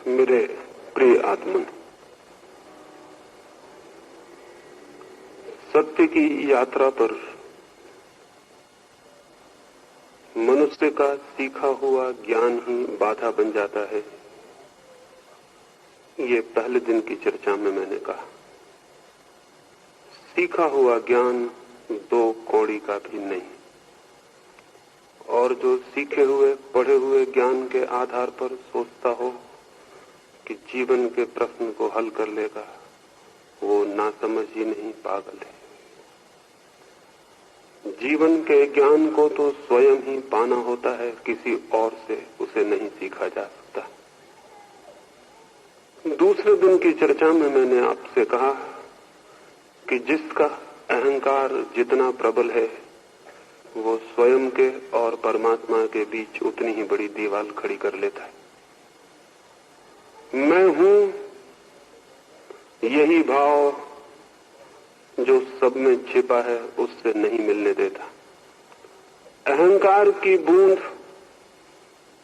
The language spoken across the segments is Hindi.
मेरे प्रिय आत्मन, सत्य की यात्रा पर मनुष्य का सीखा हुआ ज्ञान ही बाधा बन जाता है। ये पहले दिन की चर्चा में मैंने कहा, सीखा हुआ ज्ञान दो कौड़ी का भी नहीं, और जो सीखे हुए पढ़े हुए ज्ञान के आधार पर सोचता हो कि जीवन के प्रश्न को हल कर लेगा, वो नासमझ ही नहीं, पागल है। जीवन के ज्ञान को तो स्वयं ही पाना होता है, किसी और से उसे नहीं सीखा जा सकता। दूसरे दिन की चर्चा में मैंने आपसे कहा कि जिसका अहंकार जितना प्रबल है, वो स्वयं के और परमात्मा के बीच उतनी ही बड़ी दीवार खड़ी कर लेता है। मैं हूं, यही भाव जो सब में छिपा है उससे नहीं मिलने देता। अहंकार की बूंद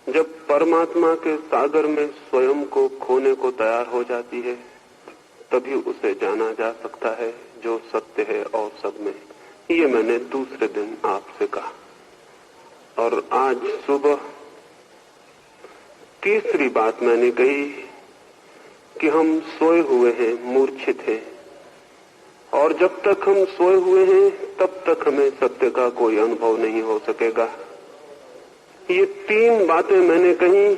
जब परमात्मा के सागर में स्वयं को खोने को तैयार हो जाती है, तभी उसे जाना जा सकता है जो सत्य है और सब में। ये मैंने दूसरे दिन आपसे कहा, और आज सुबह तीसरी बात मैंने कही कि हम सोए हुए हैं, मूर्छित हैं, और जब तक हम सोए हुए हैं तब तक हमें सत्य का कोई अनुभव नहीं हो सकेगा। ये तीन बातें मैंने कही।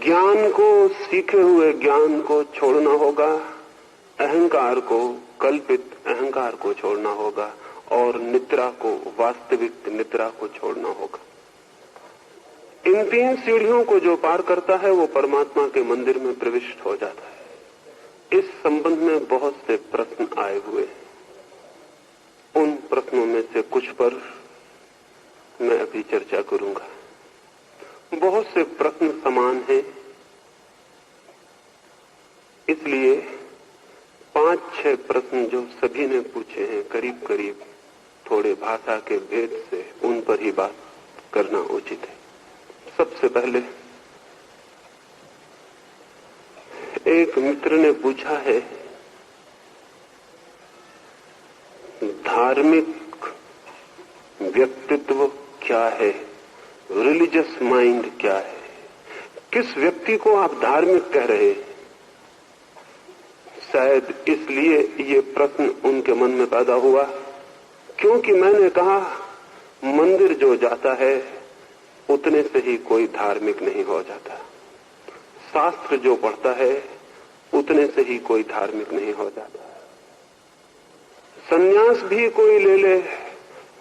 ज्ञान को, सीखे हुए ज्ञान को छोड़ना होगा, अहंकार को, कल्पित अहंकार को छोड़ना होगा, और निद्रा को, वास्तविक निद्रा को छोड़ना होगा। इन तीन सीढ़ियों को जो पार करता है वो परमात्मा के मंदिर में प्रविष्ट हो जाता है। इस संबंध में बहुत से प्रश्न आए हुए हैं। उन प्रश्नों में से कुछ पर मैं अभी चर्चा करूंगा। बहुत से प्रश्न समान हैं, इसलिए 5-6 प्रश्न जो सभी ने पूछे हैं, करीब करीब थोड़े भाषा के भेद से, उन पर ही बात करना उचित है। सबसे पहले एक मित्र ने पूछा है, धार्मिक व्यक्तित्व क्या है, रिलीजियस माइंड क्या है, किस व्यक्ति को आप धार्मिक कह रहे हैं? शायद इसलिए ये प्रश्न उनके मन में पैदा हुआ क्योंकि मैंने कहा, मंदिर जो जाता है उतने से ही कोई धार्मिक नहीं हो जाता। शास्त्र जो पढ़ता है उतने से ही कोई धार्मिक नहीं हो जाता। संन्यास भी कोई ले ले,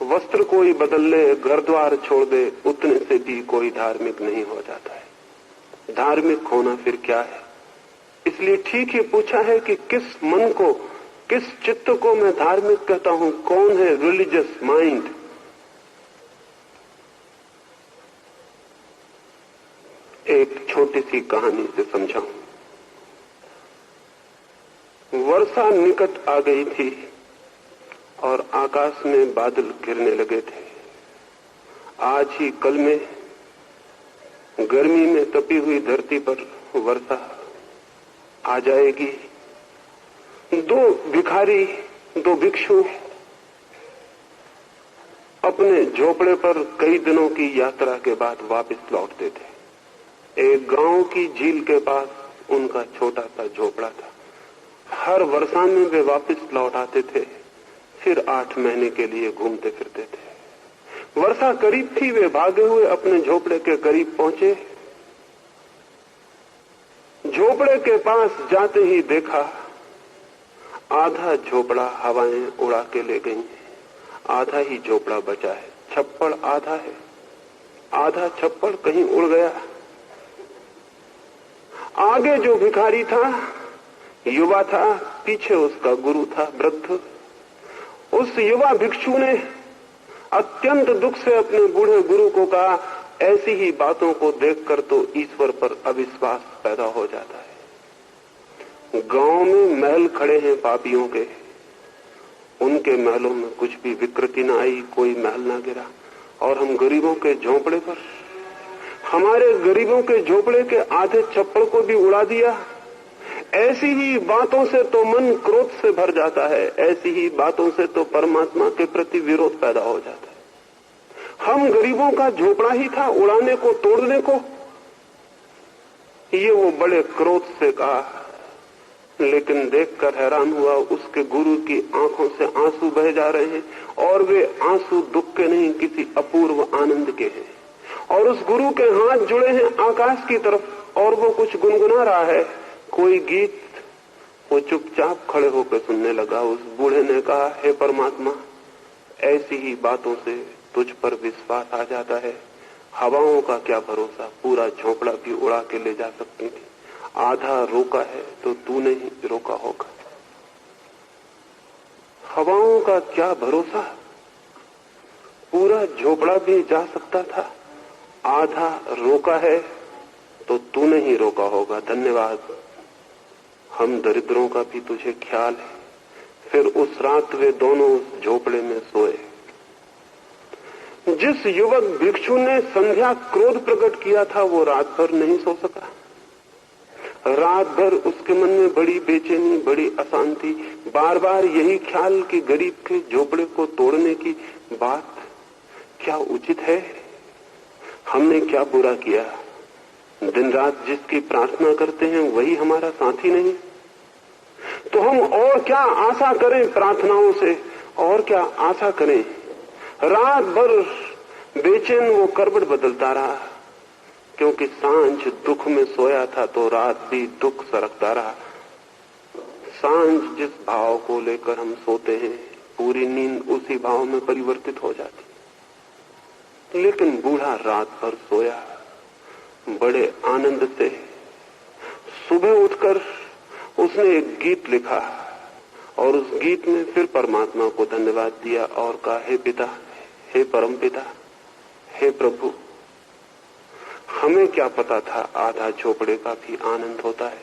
वस्त्र कोई बदल ले, घर द्वार छोड़ दे, उतने से भी कोई धार्मिक नहीं हो जाता है। धार्मिक होना फिर क्या है? इसलिए ठीक ही पूछा है कि किस मन को, किस चित्त को मैं धार्मिक कहता हूं, कौन है रिलीजियस माइंड? एक छोटी सी कहानी से समझाऊं। वर्षा निकट आ गई थी और आकाश में बादल घिरने लगे थे। आज ही कल में गर्मी में तपी हुई धरती पर वर्षा आ जाएगी। दो भिखारी, दो भिक्षु अपने झोपड़े पर कई दिनों की यात्रा के बाद वापस लौटते थे। एक गांव की झील के पास उनका छोटा सा झोपड़ा था। हर वर्षा में वे वापस लौट आते थे, फिर 8 महीने के लिए घूमते फिरते थे। वर्षा करीब थी, वे भागे हुए अपने झोपड़े के करीब पहुंचे। झोपड़े के पास जाते ही देखा, आधा झोपड़ा हवाएं उड़ा के ले गई, आधा ही झोपड़ा बचा है। छप्पड़ आधा है, आधा छप्पड़ कहीं उड़ गया। आगे जो भिखारी था, युवा था, पीछे उसका गुरु था, वृद्ध। उस युवा भिक्षु ने अत्यंत दुख से अपने बूढ़े गुरु को कहा, ऐसी ही बातों को देखकर तो ईश्वर पर अविश्वास पैदा हो जाता है। गांव में महल खड़े हैं पापियों के, उनके महलों में कुछ भी विकृति न आई, कोई महल न गिरा, और हम गरीबों के झोंपड़े पर, हमारे गरीबों के झोपड़े के आधे छप्पड़ को भी उड़ा दिया। ऐसी ही बातों से तो मन क्रोध से भर जाता है, ऐसी ही बातों से तो परमात्मा के प्रति विरोध पैदा हो जाता है। हम गरीबों का झोपड़ा ही था उड़ाने को, तोड़ने को। ये वो बड़े क्रोध से कहा, लेकिन देखकर हैरान हुआ, उसके गुरु की आंखों से आंसू बह जा रहे हैं, और वे आंसू दुख के नहीं, किसी अपूर्व आनंद के हैं। और उस गुरु के हाथ जुड़े हैं आकाश की तरफ, और वो कुछ गुनगुना रहा है, कोई गीत। वो चुपचाप खड़े होकर सुनने लगा। उस बूढ़े ने कहा, हे परमात्मा, ऐसी ही बातों से तुझ पर विश्वास आ जाता है। हवाओं का क्या भरोसा, पूरा झोपड़ा भी उड़ा के ले जा सकती थी। आधा रोका है तो तूने ही रोका होगा। हवाओं का क्या भरोसा, पूरा झोपड़ा भी जा सकता था। आधा रोका है तो तूने ही रोका होगा। धन्यवाद, हम दरिद्रों का भी तुझे ख्याल है। फिर उस रात वे दोनों उस झोपड़े में सोए। जिस युवक भिक्षु ने संध्या क्रोध प्रकट किया था, वो रात भर नहीं सो सका। रात भर उसके मन में बड़ी बेचैनी, बड़ी अशांति, बार बार यही ख्याल कि गरीब के झोपड़े को तोड़ने की बात क्या उचित है, हमने क्या बुरा किया। दिन रात जिसकी प्रार्थना करते हैं वही हमारा साथी नहीं, तो हम और क्या आशा करें प्रार्थनाओं से, और क्या आशा करें। रात भर बेचैन वो करवट बदलता रहा, क्योंकि सांझ दुख में सोया था तो रात भी दुख सरकता रहा। सांझ जिस भाव को लेकर हम सोते हैं, पूरी नींद उसी भाव में परिवर्तित हो जाती। लेकिन बूढ़ा रात भर सोया बड़े आनंद से। सुबह उठकर उसने एक गीत लिखा, और उस गीत में फिर परमात्मा को धन्यवाद दिया और कहा, हे पिता, हे परमपिता, हे प्रभु, हमें क्या पता था आधा झोपड़े का भी आनंद होता है।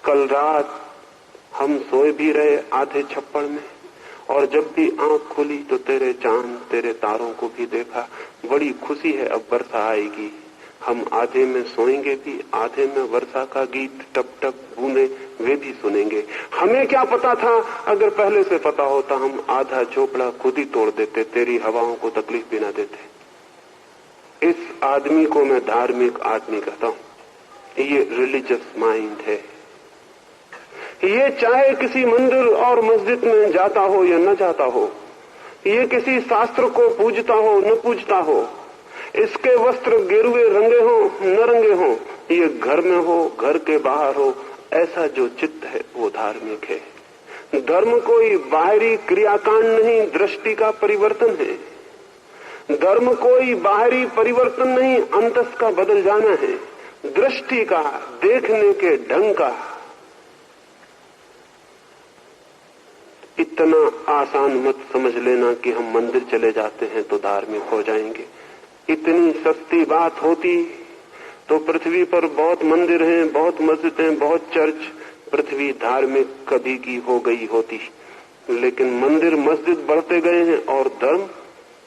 कल रात हम सोए भी रहे आधे छप्पड़ में, और जब भी आंख खुली तो तेरे चांद, तेरे तारों को भी देखा। बड़ी खुशी है, अब वर्षा आएगी। हम आधे में सोएंगे भी, आधे में वर्षा का गीत, टप टप बूंदे, वे भी सुनेंगे। हमें क्या पता था, अगर पहले से पता होता हम आधा झोपड़ा खुद ही तोड़ देते, तेरी हवाओं को तकलीफ भी ना देते। इस आदमी को मैं धार्मिक आदमी कहता हूं। ये रिलीजियस माइंड है। ये चाहे किसी मंदिर और मस्जिद में जाता हो या न जाता हो, ये किसी शास्त्र को पूजता हो न पूजता हो, इसके वस्त्र गेरुए रंगे हो न रंगे हो, ये घर में हो घर के बाहर हो, ऐसा जो चित्त है वो धार्मिक है। धर्म कोई बाहरी क्रियाकांड नहीं, दृष्टि का परिवर्तन है। धर्म कोई बाहरी परिवर्तन नहीं, अंतस का बदल जाना है, दृष्टि का, देखने के ढंग का। इतना आसान मत समझ लेना कि हम मंदिर चले जाते हैं तो धार्मिक हो जाएंगे। इतनी सस्ती बात होती तो पृथ्वी पर बहुत मंदिर हैं, बहुत मस्जिद हैं, बहुत चर्च, पृथ्वी धार्मिक कभी की हो गई होती। लेकिन मंदिर मस्जिद बढ़ते गए हैं और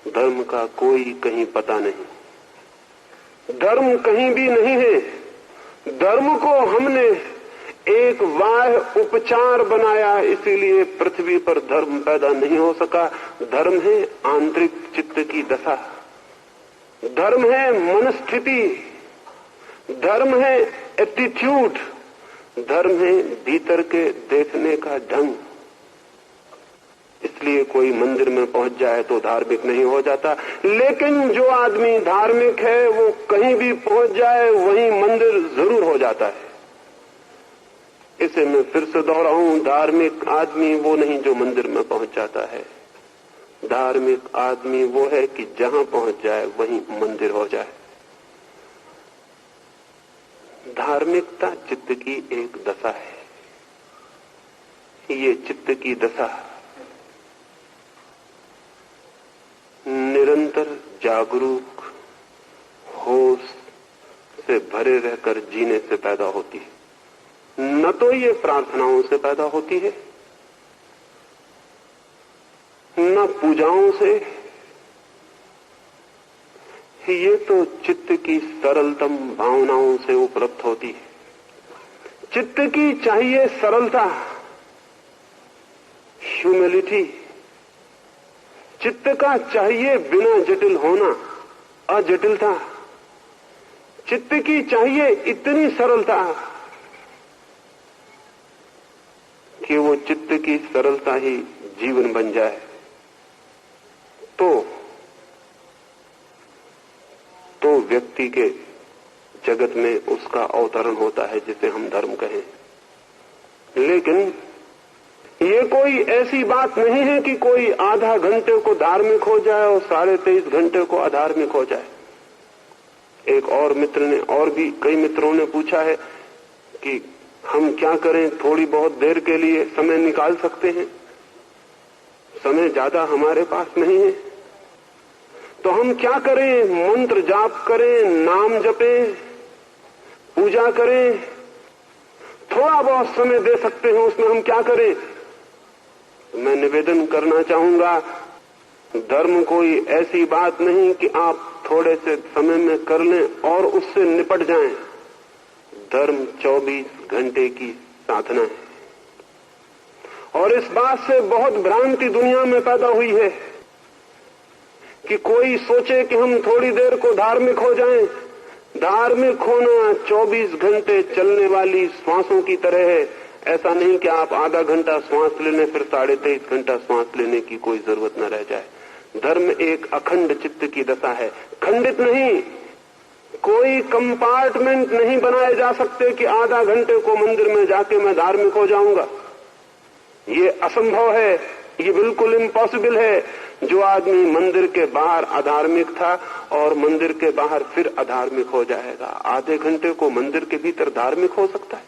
धर्म का कोई कहीं पता नहीं। धर्म कहीं भी नहीं है। धर्म को हमने एक बाह्य उपचार बनाया, इसीलिए पृथ्वी पर धर्म पैदा नहीं हो सका। धर्म है आंतरिक चित्त की दशा, धर्म है मनस्थिति, धर्म है एटीट्यूड, धर्म है भीतर के देखने का ढंग। इसलिए कोई मंदिर में पहुंच जाए तो धार्मिक नहीं हो जाता, लेकिन जो आदमी धार्मिक है वो कहीं भी पहुंच जाए वहीं मंदिर जरूर हो जाता है। इसे मैं फिर से दोहराऊं, धार्मिक आदमी वो नहीं जो मंदिर में पहुंच जाता है। धार्मिक आदमी वो है कि जहां पहुंच जाए वहीं मंदिर हो जाए। धार्मिकता चित्त की एक दशा है। ये चित्त की दशा निरंतर जागरूक होश से भरे रहकर जीने से पैदा होती है, न तो ये प्रार्थनाओं से पैदा होती है, न पूजाओं से, ये तो चित्त की सरलतम भावनाओं से उपलब्ध होती है। चित्त की चाहिए सरलता, ह्यूमिलिटी। चित्त का चाहिए बिना जटिल होना, अजटिलता। चित्त की चाहिए इतनी सरलता कि वो चित्त की सरलता ही जीवन बन जाए। तो व्यक्ति के जगत में उसका अवतरण होता है, जिसे हम धर्म कहें। लेकिन ये कोई ऐसी बात नहीं है कि कोई आधा घंटे को धार्मिक हो जाए और 23.5 घंटे को अधार्मिक हो जाए। एक और मित्र ने, और भी कई मित्रों ने पूछा है कि हम क्या करें, थोड़ी बहुत देर के लिए समय निकाल सकते हैं? समय ज्यादा हमारे पास नहीं है, तो हम क्या करें? मंत्र जाप करें, नाम जपें, पूजा करें, थोड़ा बहुत समय दे सकते हैं, उसमें हम क्या करें? मैं निवेदन करना चाहूंगा, धर्म कोई ऐसी बात नहीं कि आप थोड़े से समय में कर लें और उससे निपट जाएं। धर्म 24 घंटे की साधना है। और इस बात से बहुत भ्रांति दुनिया में पैदा हुई है कि कोई सोचे कि हम थोड़ी देर को धार्मिक हो जाएं। धार्मिक होना 24 घंटे चलने वाली श्वासों की तरह है। ऐसा नहीं कि आप आधा घंटा श्वास ले लें, फिर 23.5 घंटा श्वास लेने की कोई जरूरत न रह जाए। धर्म एक अखंड चित्त की दशा है, खंडित नहीं। कोई कंपार्टमेंट नहीं बनाए जा सकते कि आधा घंटे को मंदिर में जाके मैं धार्मिक हो जाऊंगा। ये असंभव है, ये बिल्कुल इम्पॉसिबल है। जो आदमी मंदिर के बाहर अधार्मिक था और मंदिर के बाहर फिर अधार्मिक हो जाएगा, आधे घंटे को मंदिर के भीतर धार्मिक हो सकता है?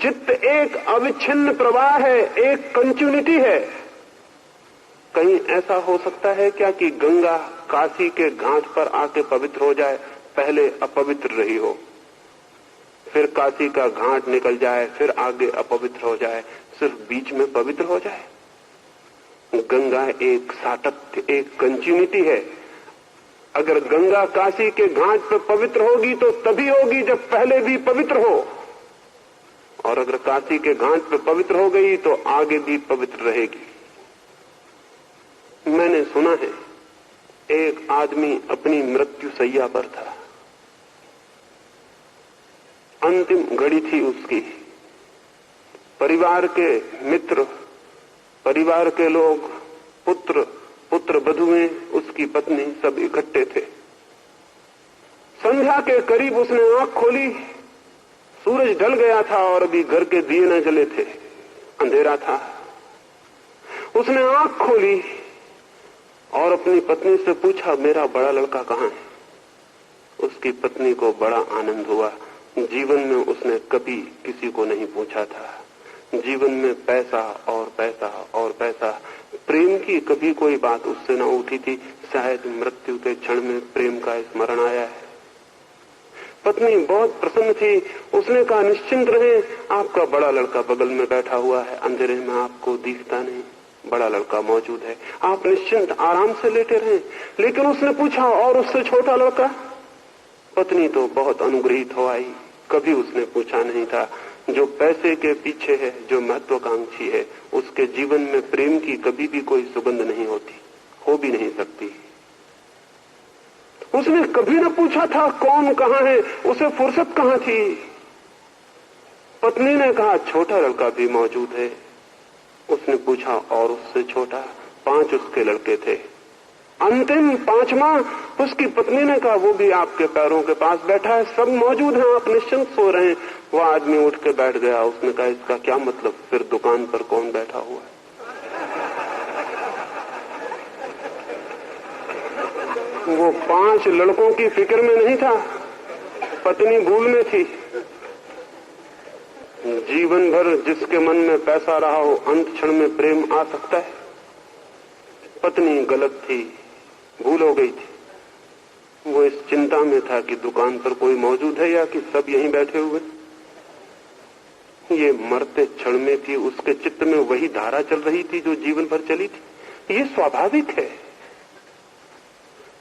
चित्त एक अविच्छिन्न प्रवाह है, एक कंटिन्यूटी है। कहीं ऐसा हो सकता है क्या कि गंगा काशी के घाट पर आके पवित्र हो जाए, पहले अपवित्र रही हो, फिर काशी का घाट निकल जाए, फिर आगे अपवित्र हो जाए, सिर्फ बीच में पवित्र हो जाए? गंगा एक सातत्य, एक कंटिन्यूटी है। अगर गंगा काशी के घाट पर पवित्र होगी तो तभी होगी जब पहले भी पवित्र हो, और अगर काशी के घाट पर पवित्र हो गई तो आगे भी पवित्र रहेगी। मैंने सुना है, एक आदमी अपनी मृत्यु शैया पर था, अंतिम घड़ी थी उसकी। परिवार के मित्र, परिवार के लोग, पुत्र बधुएं, उसकी पत्नी सब इकट्ठे थे। संध्या के करीब उसने आंख खोली, सूरज ढल गया था और अभी घर के दिए न जले थे, अंधेरा था। उसने आंख खोली और अपनी पत्नी से पूछा, मेरा बड़ा लड़का कहाँ है? उसकी पत्नी को बड़ा आनंद हुआ। जीवन में उसने कभी किसी को नहीं पूछा था। जीवन में पैसा और पैसा और पैसा, प्रेम की कभी कोई बात उससे न उठी थी। शायद मृत्यु के क्षण में प्रेम का स्मरण आया है। पत्नी बहुत प्रसन्न थी। उसने कहा, निश्चिंत रहे, आपका बड़ा लड़का बगल में बैठा हुआ है, अंधेरे में आपको दिखता नहीं, बड़ा लड़का मौजूद है, आप निश्चिंत आराम से लेटे रहें। लेकिन उसने पूछा, और उससे छोटा लड़का? पत्नी तो बहुत अनुग्रहित हो आई। कभी उसने पूछा नहीं था। जो पैसे के पीछे है, जो महत्वाकांक्षी है, उसके जीवन में प्रेम की कभी भी कोई सुगंध नहीं होती, हो भी नहीं सकती। उसने कभी न पूछा था कौन कहाँ है, उसे फुर्सत कहाँ थी। पत्नी ने कहा, छोटा लड़का भी मौजूद है। उसने पूछा, और उससे छोटा? 5 उसके लड़के थे, अंतिम 5वां उसकी पत्नी ने कहा, वो भी आपके पैरों के पास बैठा है, सब मौजूद हैं, आप निश्चिंत सो रहे हैं। वो आदमी उठ के बैठ गया। उसने कहा, इसका क्या मतलब, फिर दुकान पर कौन बैठा हुआ है? वो 5 लड़कों की फिक्र में नहीं था, पत्नी भूल में थी। जीवन भर जिसके मन में पैसा रहा हो, अंत क्षण में प्रेम आ सकता है। पत्नी गलत थी, भूल हो गई थी। वो इस चिंता में था कि दुकान पर कोई मौजूद है या कि सब यहीं बैठे हुए। ये मरते क्षण में थी, उसके चित्त में वही धारा चल रही थी जो जीवन भर चली थी। ये स्वाभाविक है।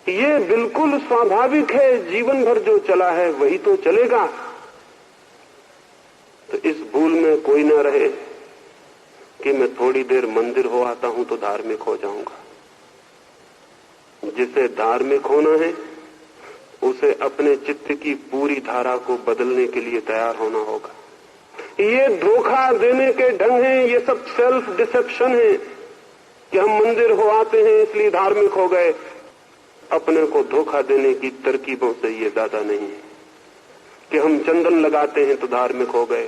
ये बिल्कुल स्वाभाविक है, जीवन भर जो चला है वही तो चलेगा। तो इस भूल में कोई ना रहे कि मैं थोड़ी देर मंदिर हो आता हूं तो धार्मिक हो जाऊंगा। जिसे धार्मिक होना है उसे अपने चित्त की पूरी धारा को बदलने के लिए तैयार होना होगा। ये धोखा देने के ढंग हैं, ये सब सेल्फ डिसेप्शन है कि हम मंदिर हो आते हैं इसलिए धार्मिक हो गए। अपने को धोखा देने की तरकीबों से ये ज्यादा नहीं है कि हम चंदन लगाते हैं तो धार्मिक हो गए,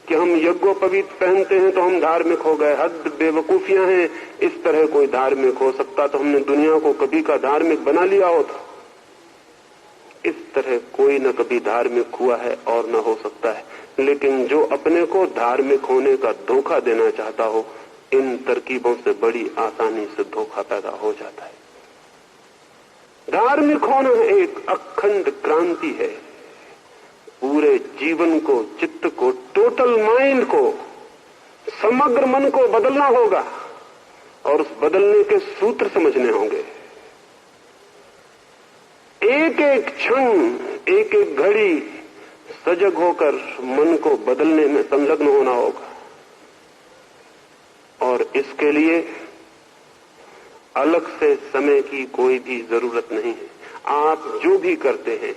कि हम यज्ञोपवीत पहनते हैं तो हम धार्मिक हो गए। हद बेवकूफियां हैं। इस तरह कोई धार्मिक हो सकता तो हमने दुनिया को कभी का धार्मिक बना लिया होता। इस तरह कोई न कभी धार्मिक हुआ है और न हो सकता है। लेकिन जो अपने को धार्मिक होने का धोखा देना चाहता हो, इन तरकीबों से बड़ी आसानी से धोखा पैदा हो जाता है। धार्मिक होना एक अखंड क्रांति है। पूरे जीवन को, चित्त को, टोटल माइंड को, समग्र मन को बदलना होगा और उस बदलने के सूत्र समझने होंगे। एक एक क्षण, एक एक घड़ी सजग होकर मन को बदलने में संलग्न होना होगा। और इसके लिए अलग से समय की कोई भी जरूरत नहीं है। आप जो भी करते हैं,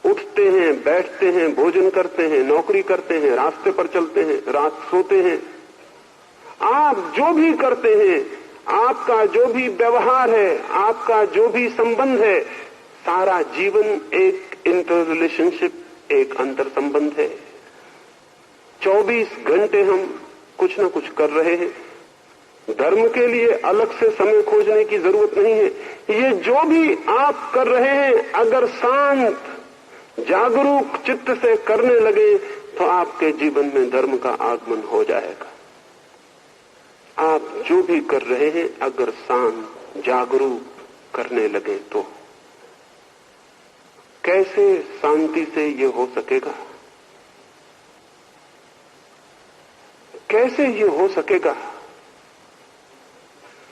उठते हैं, बैठते हैं, भोजन करते हैं, नौकरी करते हैं, रास्ते पर चलते हैं, रात सोते हैं, आप जो भी करते हैं, आपका जो भी व्यवहार है, आपका जो भी संबंध है, सारा जीवन एक इंटर रिलेशनशिप, एक अंतर संबंध है। 24 घंटे हम कुछ न कुछ कर रहे हैं। धर्म के लिए अलग से समय खोजने की जरूरत नहीं है। ये जो भी आप कर रहे हैं, अगर शांत जागरूक चित्त से करने लगे तो आपके जीवन में धर्म का आगमन हो जाएगा। आप जो भी कर रहे हैं, अगर शांत जागरूक करने लगे तो कैसे शांति से ये हो सकेगा? कैसे ये हो सकेगा?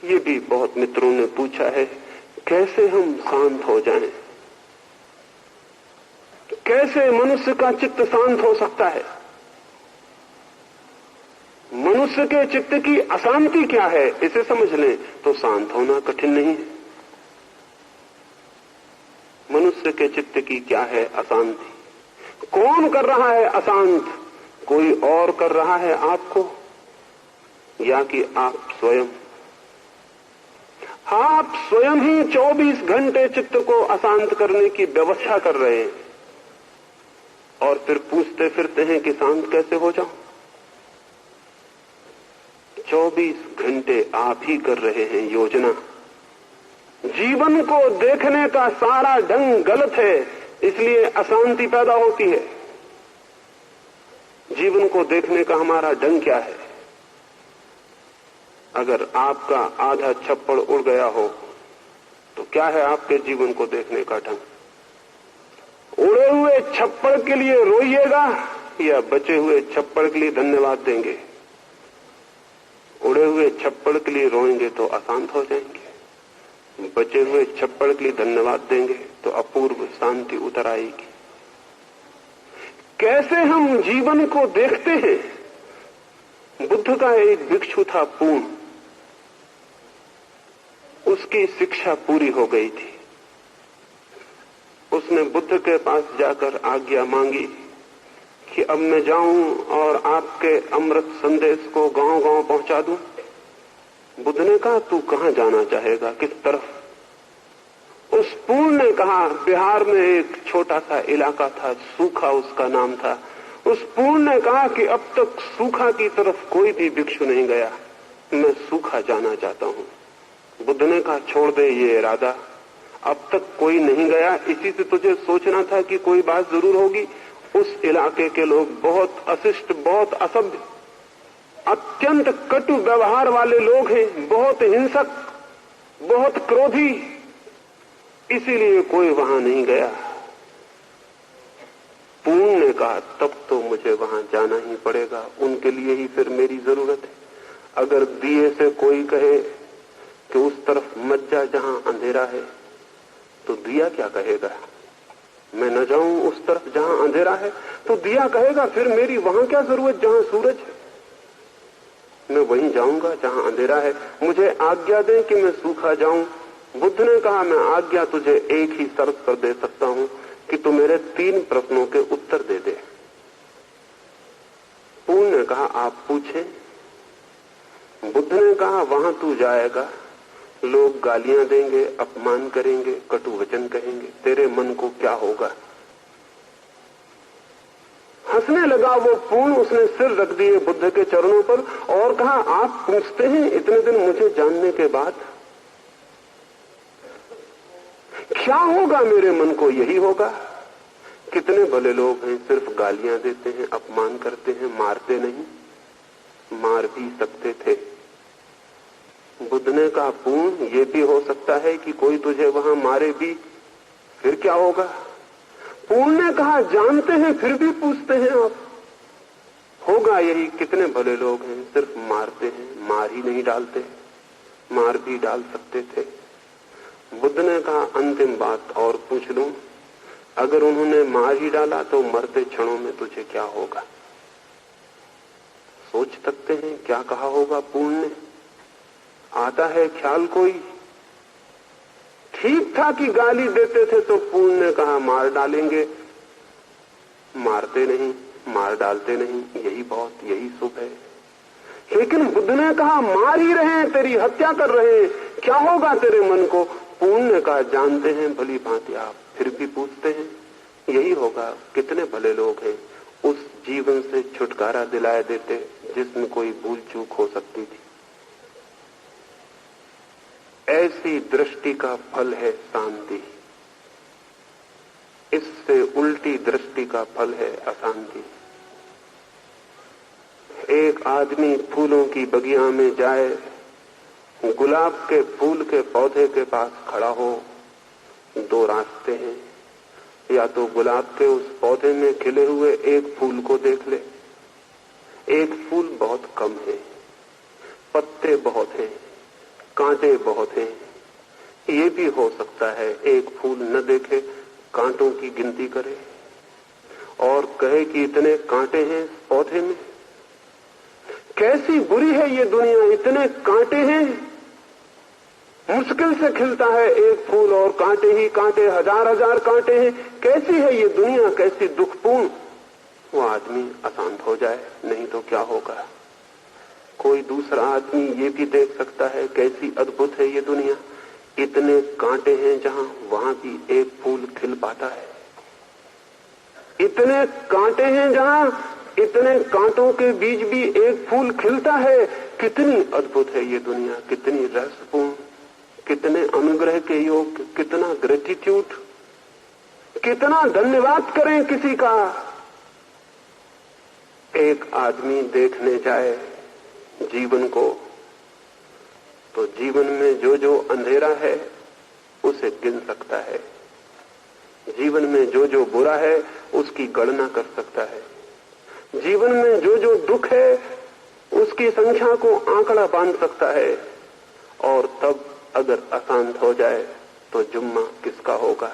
ये भी बहुत मित्रों ने पूछा है, कैसे हम शांत हो जाएं? कैसे मनुष्य का चित्त शांत हो सकता है? मनुष्य के चित्त की अशांति क्या है, इसे समझ लें तो शांत होना कठिन नहीं है। मनुष्य के चित्त की क्या है अशांति? कौन कर रहा है अशांत? कोई और कर रहा है आपको, या कि आप स्वयं? आप स्वयं ही 24 घंटे चित्त को अशांत करने की व्यवस्था कर रहे हैं और फिर पूछते फिरते हैं कि शांत कैसे हो जाऊं। 24 घंटे आप ही कर रहे हैं योजना। जीवन को देखने का सारा ढंग गलत है, इसलिए अशांति पैदा होती है। जीवन को देखने का हमारा ढंग क्या है? अगर आपका आधा छप्पड़ उड़ गया हो तो क्या है आपके जीवन को देखने का ढंग? उड़े हुए छप्पड़ के लिए रोइएगा या बचे हुए छप्पड़ के लिए धन्यवाद देंगे? उड़े हुए छप्पड़ के लिए रोएंगे तो अशांत हो जाएंगे, बचे हुए छप्पड़ के लिए धन्यवाद देंगे तो अपूर्व शांति उतर आएगी। कैसे हम जीवन को देखते हैं? बुद्ध का एक भिक्षु था पूर्ण, उसकी शिक्षा पूरी हो गई थी। उसने बुद्ध के पास जाकर आज्ञा मांगी कि अब मैं जाऊं और आपके अमृत संदेश को गांव-गांव पहुंचा दूं। बुद्ध ने कहा, तू कहां जाना चाहेगा, किस तरफ? उस पूर्ण ने कहा, बिहार में एक छोटा सा इलाका था, सूखा उसका नाम था। उस पूर्ण ने कहा कि अब तक सूखा की तरफ कोई भी भिक्षु नहीं गया, मैं सूखा जाना चाहता हूं। बुद्ध ने कहा, छोड़ दे ये इरादा, अब तक कोई नहीं गया, इसी से तुझे सोचना था कि कोई बात जरूर होगी। उस इलाके के लोग बहुत अशिष्ट, बहुत असभ्य, अत्यंत कटु व्यवहार वाले लोग हैं, बहुत हिंसक, बहुत क्रोधी, इसीलिए कोई वहां नहीं गया। पूर्ण ने कहा, तब तो मुझे वहां जाना ही पड़ेगा, उनके लिए ही फिर मेरी जरूरत है। अगर दिए से कोई कहे कि उस तरफ मत जा जहां अंधेरा है, तो दिया क्या कहेगा? मैं न जाऊं उस तरफ जहां अंधेरा है, तो दिया कहेगा फिर मेरी वहां क्या जरूरत जहां सूरज है? मैं वहीं जाऊंगा जहां अंधेरा है। मुझे आज्ञा दें कि मैं सूखा जाऊं। बुद्ध ने कहा, मैं आज्ञा तुझे एक ही शर्त पर दे सकता हूं कि तू मेरे 3 प्रश्नों के उत्तर दे दे। पूर्ण ने कहा, आप पूछें। बुद्ध ने कहा, वहां तू जाएगा, लोग गालियां देंगे, अपमान करेंगे, कटु वचन कहेंगे, तेरे मन को क्या होगा? हंसने लगा वो पूर्ण। उसने सिर रख दिए बुद्ध के चरणों पर और कहा, आप पूछते हैं इतने दिन मुझे जानने के बाद, क्या होगा मेरे मन को? यही होगा। कितने भले लोग हैं, सिर्फ गालियां देते हैं, अपमान करते हैं, मारते नहीं। मार भी सकते थे। बुद्ध ने कहा, पूर्ण, ये भी हो सकता है कि कोई तुझे वहां मारे भी, फिर क्या होगा? पूर्ण ने कहा, जानते हैं फिर भी पूछते हैं आप? होगा यही। कितने भले लोग हैं, सिर्फ मारते हैं, मार ही नहीं डालते। मार भी डाल सकते थे। बुद्ध ने कहा, अंतिम बात और पूछ लूं, अगर उन्होंने मार ही डाला तो मरते क्षणों में तुझे क्या होगा? सोच सकते हैं क्या कहा होगा पूर्ण ने? आता है ख्याल कोई? ठीक था कि गाली देते थे तो पूर्ण ने कहा, मार डालेंगे। मारते नहीं, मार डालते नहीं, यही बहुत, यही शुभ है। लेकिन बुद्ध ने कहा, मार ही रहे हैं, तेरी हत्या कर रहे हैं, क्या होगा तेरे मन को? पूर्ण ने कहा, जानते हैं भली भांति आप, फिर भी पूछते हैं, यही होगा। कितने भले लोग हैं, उस जीवन से छुटकारा दिलाए देते जिसमें कोई भूल चूक हो सकती थी। ऐसी दृष्टि का फल है शांति। इससे उल्टी दृष्टि का फल है अशांति। एक आदमी फूलों की बगिया में जाए, गुलाब के फूल के पौधे के पास खड़ा हो, 2 रास्ते हैं। या तो गुलाब के उस पौधे में खिले हुए एक फूल को देख ले। एक फूल बहुत कम है, पत्ते बहुत हैं, कांटे बहुत हैं। ये भी हो सकता है एक फूल न देखे, कांटों की गिनती करे और कहे कि इतने कांटे हैं इस पौधे में। कैसी बुरी है ये दुनिया, इतने कांटे हैं। मुश्किल से खिलता है एक फूल और कांटे ही कांटे, 1000-1000 कांटे हैं। कैसी है ये दुनिया, कैसी दुखपूर्ण। वो आदमी अशांत हो जाए, नहीं तो क्या होगा। कोई दूसरा आदमी ये भी देख सकता है, कैसी अद्भुत है ये दुनिया, इतने कांटे हैं जहां, वहां भी एक फूल खिल पाता है। इतने कांटे हैं जहां, इतने कांटों के बीच भी एक फूल खिलता है। कितनी अद्भुत है ये दुनिया, कितनी रहस्यपूर्ण, कितने अनुग्रह के योग, कितना ग्रेटिट्यूड, कितना धन्यवाद करें किसी का। एक आदमी देखने जाए जीवन को, तो जीवन में जो जो अंधेरा है उसे गिन सकता है। जीवन में जो जो बुरा है उसकी गणना कर सकता है। जीवन में जो जो दुख है उसकी संख्या को आंकड़ा बांध सकता है। और तब अगर अशांत हो जाए तो जुम्मा किसका होगा?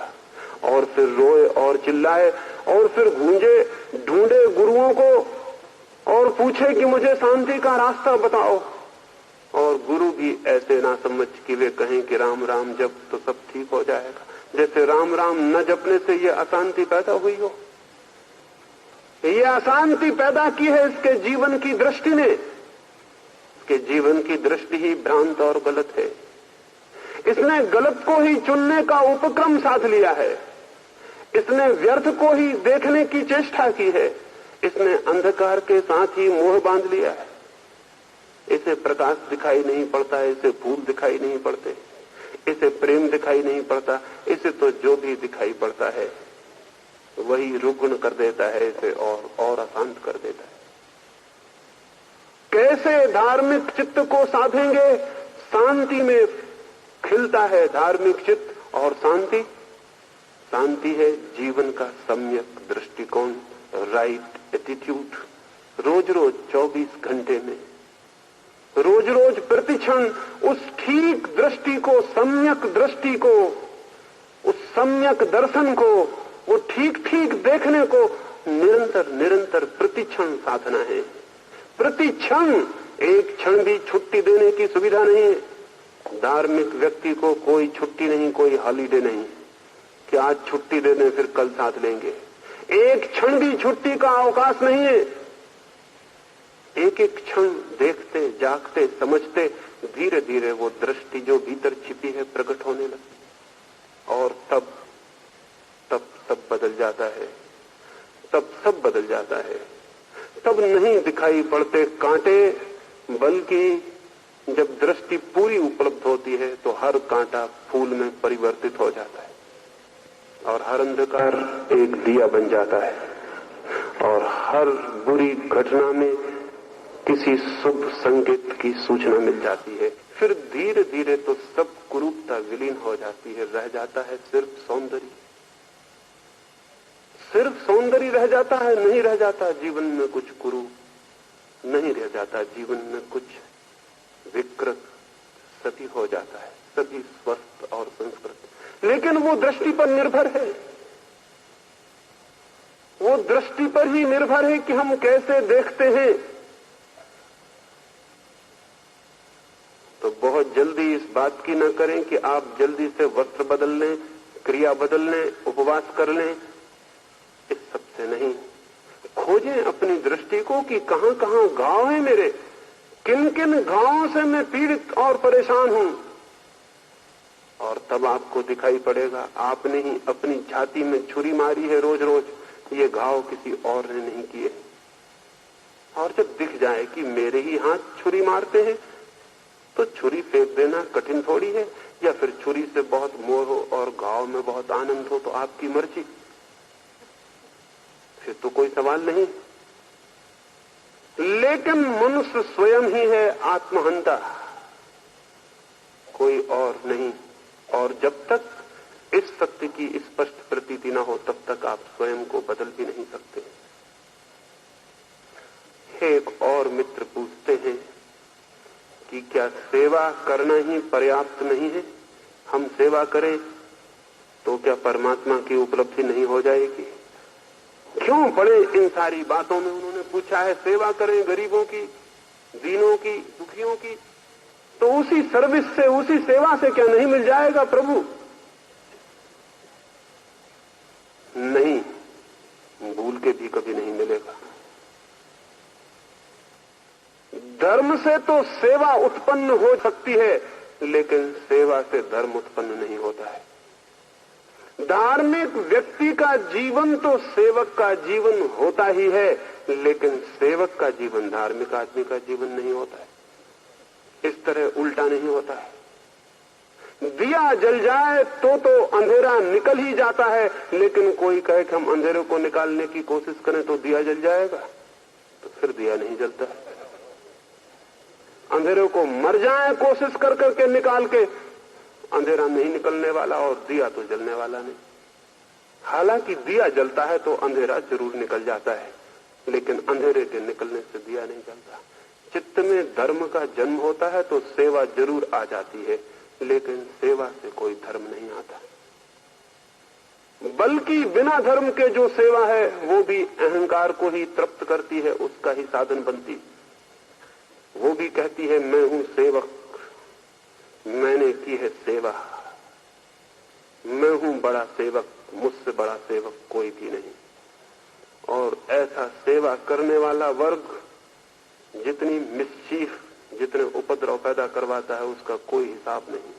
और फिर रोए और चिल्लाए और फिर गूंजे, ढूंढे गुरुओं को और पूछे कि मुझे शांति का रास्ता बताओ। और गुरु भी ऐसे ना समझ कि वे कहें कि राम राम जप तो सब ठीक हो जाएगा, जैसे राम राम न जपने से ये अशांति पैदा हुई हो। ये अशांति पैदा की है इसके जीवन की दृष्टि ने। इसके जीवन की दृष्टि ही भ्रांत और गलत है। इसने गलत को ही चुनने का उपक्रम साध लिया है। इसने व्यर्थ को ही देखने की चेष्टा की है। इसने अंधकार के साथ ही मोह बांध लिया है। इसे प्रकाश दिखाई नहीं पड़ता, इसे फूल दिखाई नहीं पड़ते, इसे प्रेम दिखाई नहीं पड़ता। इसे तो जो भी दिखाई पड़ता है वही रुग्ण कर देता है इसे और अशांत कर देता है। कैसे धार्मिक चित्त को साधेंगे? शांति में खिलता है धार्मिक चित्त। और शांति, शांति है जीवन का सम्यक दृष्टिकोण, राइट एटीट्यूड। रोज रोज 24 घंटे में, रोज रोज प्रतिक्षण उस ठीक दृष्टि को, सम्यक दृष्टि को उस सम्यक दर्शन को, वो ठीक ठीक देखने को निरंतर निरंतर प्रतिक्षण साधना है। प्रतिक्षण, एक क्षण भी छुट्टी देने की सुविधा नहीं है। धार्मिक व्यक्ति को कोई छुट्टी नहीं, कोई हॉलीडे नहीं कि आज छुट्टी दे दें फिर कल साथ लेंगे। एक क्षण भी छुट्टी का अवकाश नहीं है। एक एक क्षण देखते, जागते, समझते, धीरे धीरे वो दृष्टि जो भीतर छिपी है प्रकट होने लगती और तब सब बदल जाता है। तब सब बदल जाता है। तब नहीं दिखाई पड़ते कांटे, बल्कि जब दृष्टि पूरी उपलब्ध होती है तो हर कांटा फूल में परिवर्तित हो जाता है और हर अंधकार एक दिया बन जाता है और हर बुरी घटना में किसी शुभ संकेत की सूचना मिल जाती है। फिर धीरे धीरे तो सब कुरूपता विलीन हो जाती है, रह जाता है सिर्फ सौंदर्य। सिर्फ सौंदर्य रह जाता है, नहीं रह जाता जीवन में कुछ कुरूप, नहीं रह जाता जीवन में कुछ विकृत। सती हो जाता है, सभी स्वस्थ और संस्कृत। लेकिन वो दृष्टि पर निर्भर है, वो दृष्टि पर ही निर्भर है कि हम कैसे देखते हैं। तो बहुत जल्दी इस बात की न करें कि आप जल्दी से वस्त्र बदल लें, क्रिया बदल लें, उपवास कर लें। इस सबसे नहीं, खोजें अपनी दृष्टि को कि कहां कहां घाव है मेरे, किन किन घावों से मैं पीड़ित और परेशान हूं। और तब आपको दिखाई पड़ेगा आपने ही अपनी छाती में छुरी मारी है रोज रोज, ये घाव किसी और ने नहीं किए। और जब दिख जाए कि मेरे ही हाथ छुरी मारते हैं तो छुरी फेंक देना कठिन थोड़ी है, या फिर छुरी से बहुत मोह हो और घाव में बहुत आनंद हो तो आपकी मर्जी, फिर तो कोई सवाल नहीं। लेकिन मनुष्य स्वयं ही है आत्महंता, कोई और नहीं। और जब तक इस सत्य की स्पष्ट प्रतीति न हो तब तक आप स्वयं को बदल भी नहीं सकते। एक और मित्र पूछते हैं कि क्या सेवा करना ही पर्याप्त नहीं है? हम सेवा करें तो क्या परमात्मा की उपलब्धि नहीं हो जाएगी? क्यों पड़े इन सारी बातों में? उन्होंने पूछा है सेवा करें गरीबों की, दीनों की, दुखियों की, तो उसी सर्विस से, उसी सेवा से क्या नहीं मिल जाएगा प्रभु? नहीं, भूल के भी कभी नहीं मिलेगा। धर्म से तो सेवा उत्पन्न हो सकती है, लेकिन सेवा से धर्म उत्पन्न नहीं होता है। धार्मिक व्यक्ति का जीवन तो सेवक का जीवन होता ही है, लेकिन सेवक का जीवन धार्मिक आदमी का जीवन नहीं होता है। इस तरह उल्टा नहीं होता है। दिया जल जाए तो अंधेरा निकल ही जाता है, लेकिन कोई कहे कि हम अंधेरे को निकालने की कोशिश करें तो दिया जल जाएगा, तो फिर दिया नहीं जलता है। अंधेरे को मर जाए कोशिश कर करके निकाल के, अंधेरा नहीं निकलने वाला और दिया तो जलने वाला नहीं। हालांकि दिया जलता है तो अंधेरा जरूर निकल जाता है, लेकिन अंधेरे के निकलने से दिया नहीं जलता। चित्त में धर्म का जन्म होता है तो सेवा जरूर आ जाती है, लेकिन सेवा से कोई धर्म नहीं आता। बल्कि बिना धर्म के जो सेवा है वो भी अहंकार को ही तृप्त करती है, उसका ही साधन बनती। वो भी कहती है मैं हूं सेवक, मैंने की है सेवा, मैं हूं बड़ा सेवक, मुझसे बड़ा सेवक कोई भी नहीं। और ऐसा सेवा करने वाला वर्ग जितनी मिसचीफ, जितने उपद्रव पैदा करवाता है उसका कोई हिसाब नहीं।